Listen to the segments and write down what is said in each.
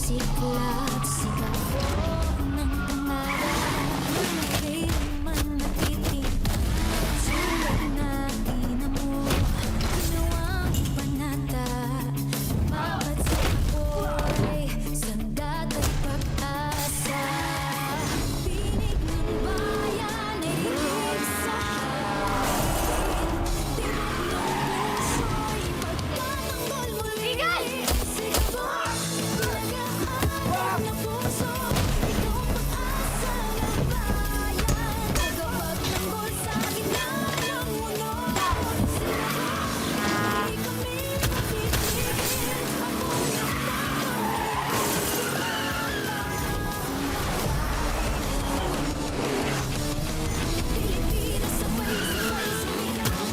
Siklab, sigaw ng pangarap. Kailanman natitig, sulat na dinamo. Ginawang panata, mabot sa apoy, sandat at pag-asa. Tinig ng bayan ay higit sa akin. Tibok ng puso'y magtatanggol muli. Sigaw, nagahanap ng puso, ikaw ang pag-asa ng bayan. Tagapagtanggol sa gitna ng mundo. Sigaw, di kami matitigil. Ako Pilipinas, sabay-sabay sumigaw.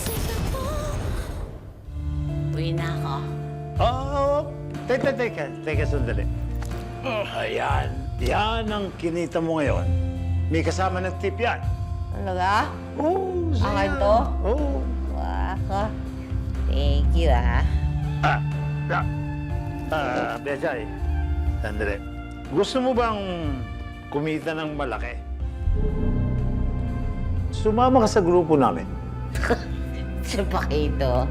Sigaw mo. Uwi na ako. Oo. Teka sandali. Ayan. Yan ang kinita mo ngayon. May kasama ng tip yan. Talaga? Oo. Akin to? Oo. Waka. Thank you, ah. Bechay. Sandali. Gusto mo bang kumita ng malaki? Sumama ka sa grupo namin. Si Pakito,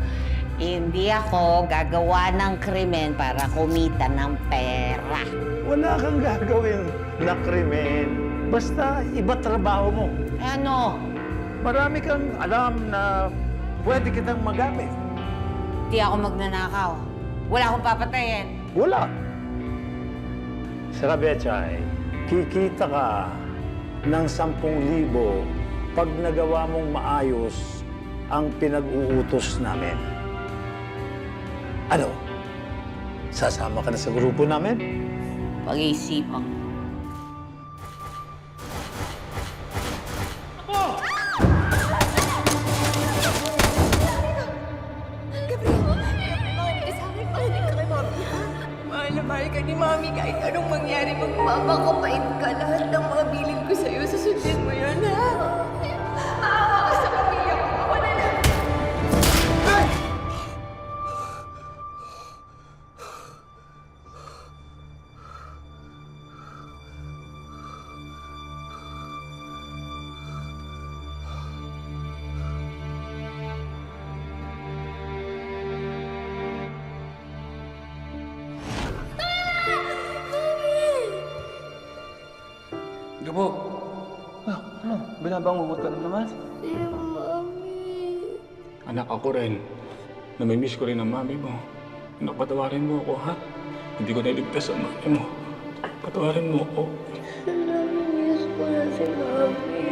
hindi ako gagawa ng krimen para kumita ng pera. Wala kang gagawin na krimen. Basta iba trabaho mo. Ano? Marami kang alam na pwede kitang magamit. Hindi ako magnanakaw. Wala akong papatayin. Wala. Sa Bechay, kikita ka ng 10,000 pag nagawa mong maayos ang pinag-uutos namin. Ano? Sasama ka na sa grupo namin? Pag-iisipan ko. Mahal na mahal ka ni Mami. Kahit anong mangyari, magpapakapait ka. Lahat ng mga bilin ko sa'yo, susundin mo yun, ha? Maawa ka sa pamilya ko. Ako na lang. Gabo! Ano? Binabangungot ka na naman? Anak, ako rin. Namimiss ko rin ang mami mo. Anak, patawarin mo ako, ha? Hindi ko nailigtas ang mami mo. Patawarin mo ako. Namimiss ko na si Mami.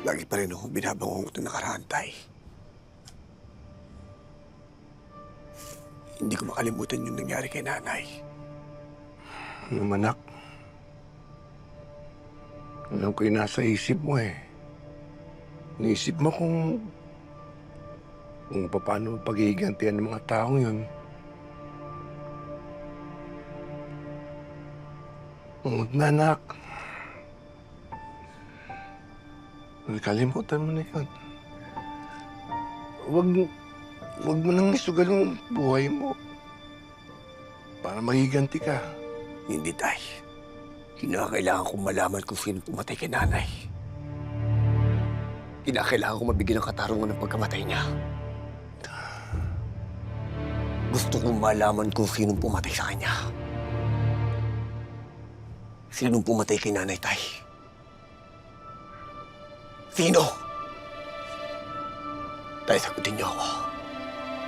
Lagi pa rin akong binabangungot na nakaraan, Tay. Hindi ko makalimutan yung nangyari kay nanay. Ano anak? Alam ko yung nasa isip mo eh. Naisip mo kung paano paghihigantihan ng mga taong yun. Huwag na, anak. Kalimutan mo na yun. Huwag mo nang isugal yung buhay mo para maghiganti ka. Hindi, Tay. Kinakailangan kong malaman kung sino pumatay kay nanay. Kinakailangan kong mabigyan ng katarungan ng pagkamatay niya. Gusto kong malaman kung sino pumatay sa kanya. Sinong pumatay kay nanay, Tay? Sino? Tay, sagutin niyo ako.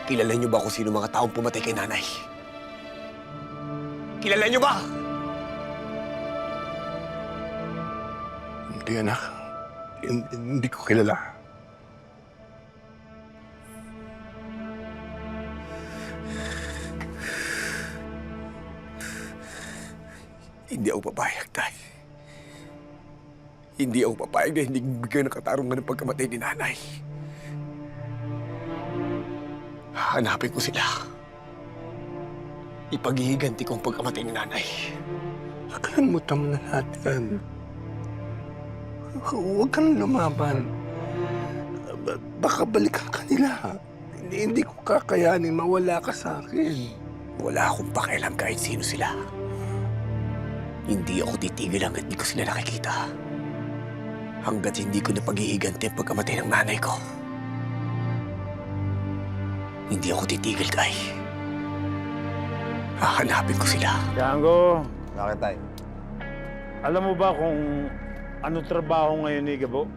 Kilala niyo ba kung sino mga taong pumatay kay nanay? Kilala niyo ba? Hindi, anak. Hindi ko kilala. Hindi ako papayag, Tay. Hindi ako papayag na hindi bigyan ng katarungan ng pagkamatay ni nanay. Hanapin ko sila. Ipaghihiganti ko ang pagkamatay ni nanay. Nakalimutan mo na lahat yan. Huwag ka nang lumaban. Baka balikan ka nila. Hindi ko kakayanin mawala ka sa akin. Wala akong pakialam kahit sino sila. Hindi ako titigil hanggat hindi ko sila nakikita. Hanggat hindi ko napag-iiganti ang pagkamatay ng nanay ko. Hindi ako titigil, Tay. Hahanapin ko sila. Django, Bakit, Tay? alam mo ba kung ano trabaho ngayon ni Gabo?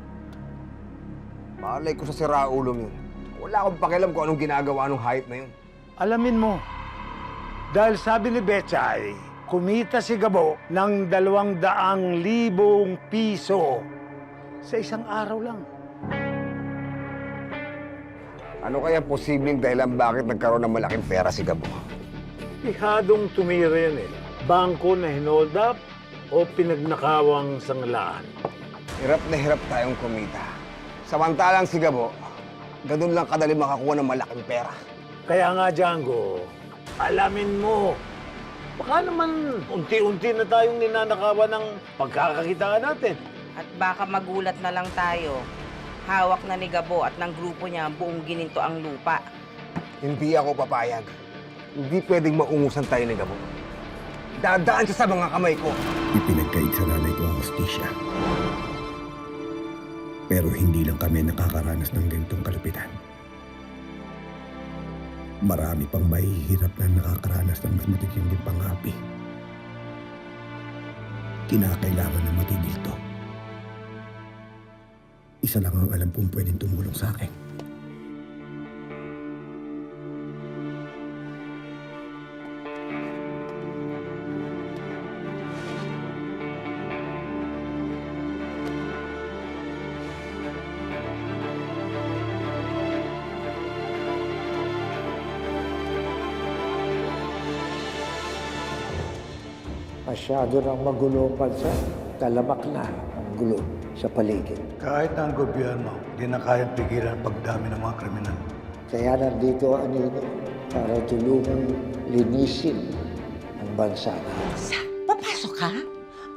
Malay ko sa siraulong yun. Wala akong pakialam kung anong ginagawa ng hayop na yun. Alamin mo, dahil sabi ni Betchay, kumita si Gabo ng 200,000 piso sa isang araw lang. Ano kaya posibleng dahilan bakit nagkaroon ng malaking pera si Gabo? Ihadong tumira yan eh. Bangko na hinold up o pinagnakawang sanglaan. Hirap na hirap tayong kumita. Samantalang si Gabo, ganun lang kadali makakuha ng malaking pera. Kaya nga, Django, alamin mo. Baka naman unti-unti na tayong ninanakawan ng pagkakakitaan natin. At baka magulat na lang tayo. Hawak na ni Gabo at ng grupo niya ang buong gininto ang lupa. Hindi ako papayag. Hindi pwedeng maungusan tayo ni Gabo. Dadaan siya sa mga kamay ko. Ipinagkait sa nanay ko ang hostisya. Pero hindi lang kami nakakaranas ng ganitong kalupitan. Marami pang mahihirap na nakakaranas ng mas matitinding pangapi. Kinakailangan na matigil to. Isa lang ang alam kong pwedeng tumulong sa akin. Masyado nang magulo ang bansa. Talamak na ang gulo sa paligid. Kahit ang gobyerno, di na kayang pigilan ang pagdami ng mga kriminal. Kaya nandito ang Nino para tulungan linisin ang bansa natin. Papasok ka?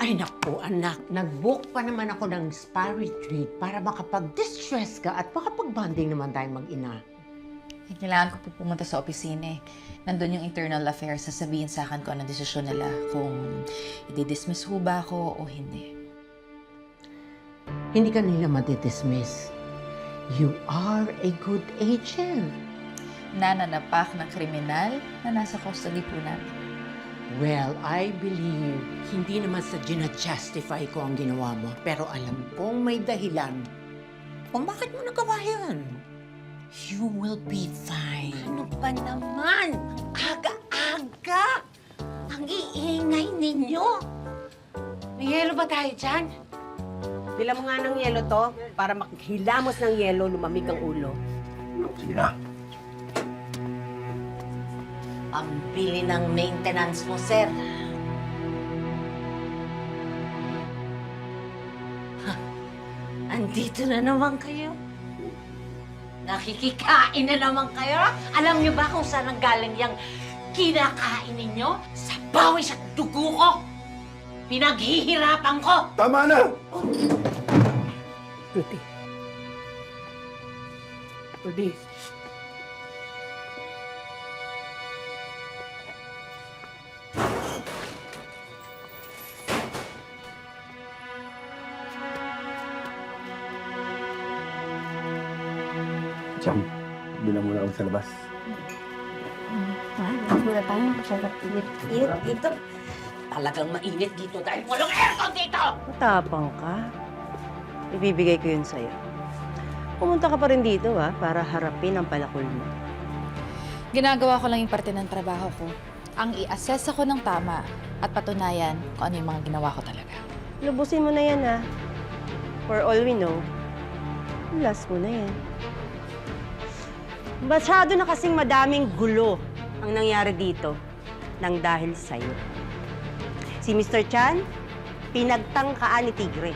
Ay naku, anak. Nag-book pa naman ako ng spa retreat para makapag-distress ka at makapag-bonding naman tayong mag-ina. Kailangan ko po pumunta sa opisina eh. Nandun yung internal affairs, sasabihin sa akin kung anong desisyon nila, kung i-dismiss ho ba ako o hindi. Hindi ka nila madidismiss. You are a good agent. Nananapak ng kriminal na nasa custody po namin. Well, I believe hindi naman sa gina-justify ko ang ginawa mo, pero alam kong may dahilan kung bakit mo nagawa yun. You will be fine. Ano ba naman? Aga-aga! Ang iingay ninyo! May yelo ba tayo dyan? Bila mo nga ng yelo to para maghilamos ng yelo, lumamig ang ulo. Sige na. Ang bili ng maintenance mo, sir. Ha, andito na naman kayo. Nakikikain na naman kayo. Alam niyo ba kung saan ang galing yung kinakain ninyo? Sa bawis at dugo ko. Pinaghihirapan ko. Tama na! Rudy. Rudy. Cham, bilang mo na ako sa labas. Wala tayo masyadong init dito. Talagang mainit dito dahil walang aircon dito! Matapang ka. Ibibigay ko yun sa'yo. Pumunta ka pa rin dito, para harapin ang palakol mo. Ginagawa ko lang yung parte ng trabaho ko. Ang i-assess ako ng tama at patunayan kung ano yung mga ginawa ko talaga. Lubusin mo na yan, For all we know, last mo na yan. Masyado na kasing madaming gulo ang nangyari dito nang dahil sa'yo. Si Mr. Chan, pinagtangkaan ni Tigre.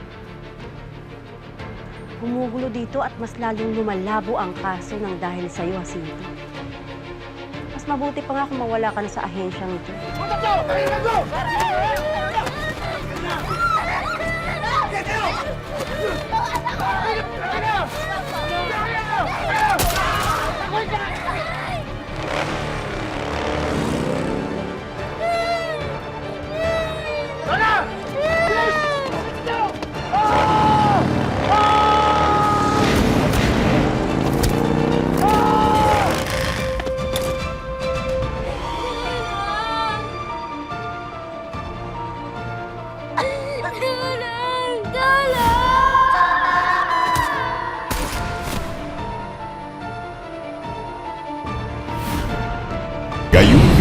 Gumugulo dito at mas lalong lumalabo ang kaso nang dahil sa'yo, Jacinto. Mas mabuti pa nga kung mawala ka na sa ahensyang ito.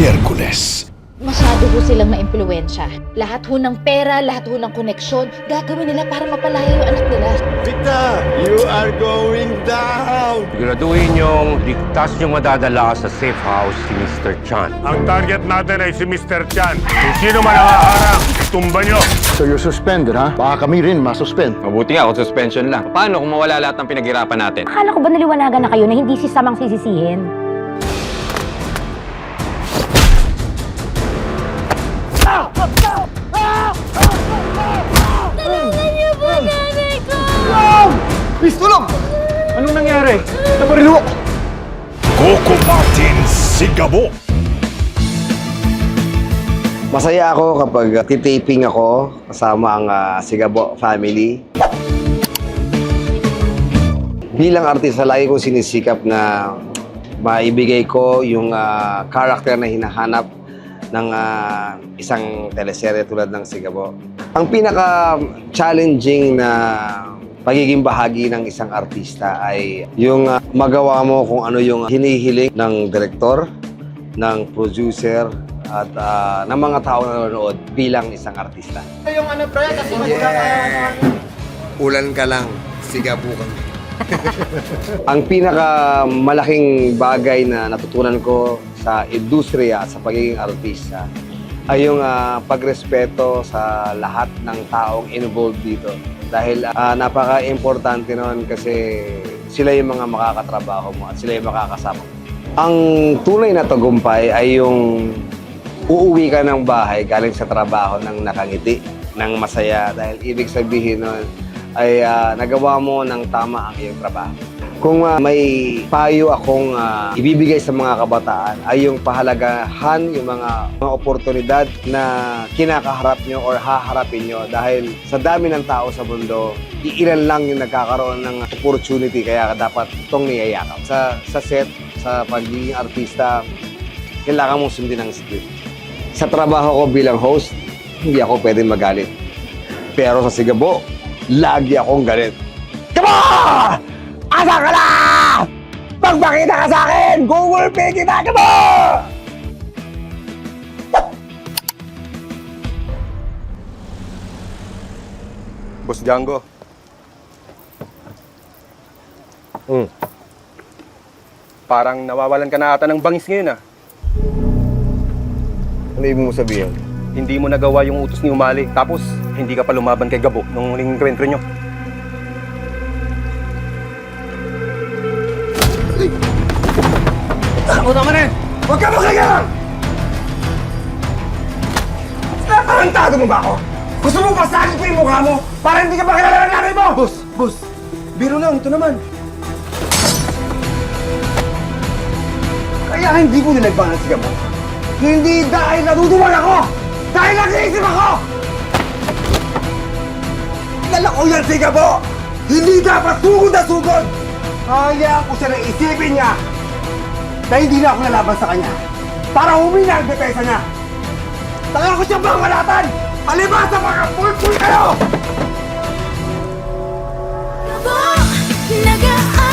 Miyerkules. Masyado ho silang maimpluwensya. Lahat ho ng pera, lahat ho ng koneksyon, gagawin nila para mapalaya yung anak nila. Victor, you are going down! Siguraduhin niyong ligtas niyong madadala sa safe house si Mr. Chan. Ang target natin ay si Mr. Chan. Kung sino man ang haharang, itumba niyo. So you're suspended, ha? Baka kami rin masuspend. Mabuti nga kung suspension lang. Paano kung mawala lahat ng pinaghirapan natin? Akala ko ba naliwanagan na kayo na hindi si Sam ang sisisihin? Tulungan niyo po nanay ko! Please, tulong! Anong nangyari? Nabarilo! Coco Martin Sigabo. Masaya ako kapag titaping ako kasama ang Sigabo family. Bilang artista, lagi kong sinisikap na maibigay ko yung character na hinahanap ng isang teleserye tulad ng Sigabo. Ang pinaka-challenging na pagiging bahagi ng isang artista ay yung magawa mo kung ano yung hinihiling ng direktor, ng producer, at ng mga tao na nanonood bilang isang artista. Yung ano, pre, kasi Ulan ka lang, Sigabo kami. Ang pinakamalaking bagay na natutunan ko sa industriya, sa pagiging artista, ay yung pagrespeto sa lahat ng taong involved dito. Dahil napaka-importante noon kasi sila yung mga makakatrabaho mo at sila yung makakasama mo. Ang tunay na tagumpay ay yung uuwi ka ng bahay galing sa trabaho ng nakangiti, ng masaya. Dahil ibig sabihin nun ay nagawa mo ng tama ang iyong trabaho. Kung may payo akong ibibigay sa mga kabataan ay yung pahalagahan yung mga oportunidad na kinakaharap nyo or haharapin nyo dahil sa dami ng tao sa mundo, iilan lang yung nagkakaroon ng opportunity kaya dapat itong niyayakap. Sa set, sa pagiging artista, kailangan mong sundin ang script. Sa trabaho ko bilang host, hindi ako pwedeng magalit. Pero sa Sigabo, lagi akong galit. Come on! Asa ka na! Magpakita ka sa akin! Google Pay kita ka mo! Boss Django. Parang nawawalan ka na ata ng bangis ngayon ah. Ano ibig mo sabihin? Hindi mo nagawa yung utos ni Umali. Tapos, hindi ka pa lumaban kay Gabo nung huling encuentro nyo. Ako naman eh! Huwag ka makigalang! Natarantado mo ba ako? Gusto mo basagin ko yung mukha mo para hindi ka makilala ng nanay mo! Boss! Biro lang, ito naman. Kaya hindi ko nilagbangan si Gabo. Hindi dahil natutuwag ako! Dahil nag-iisip ako! Lalako yan si Gabo! Hindi dapat sugod na sugod! Hayaan ko siya na isipin niya na hindi na ako nalaban sa kanya para humina ang depensa niya. Taka ko siyang bangalatan! Alibasa mga pulpul kayo! Gabo, nagaan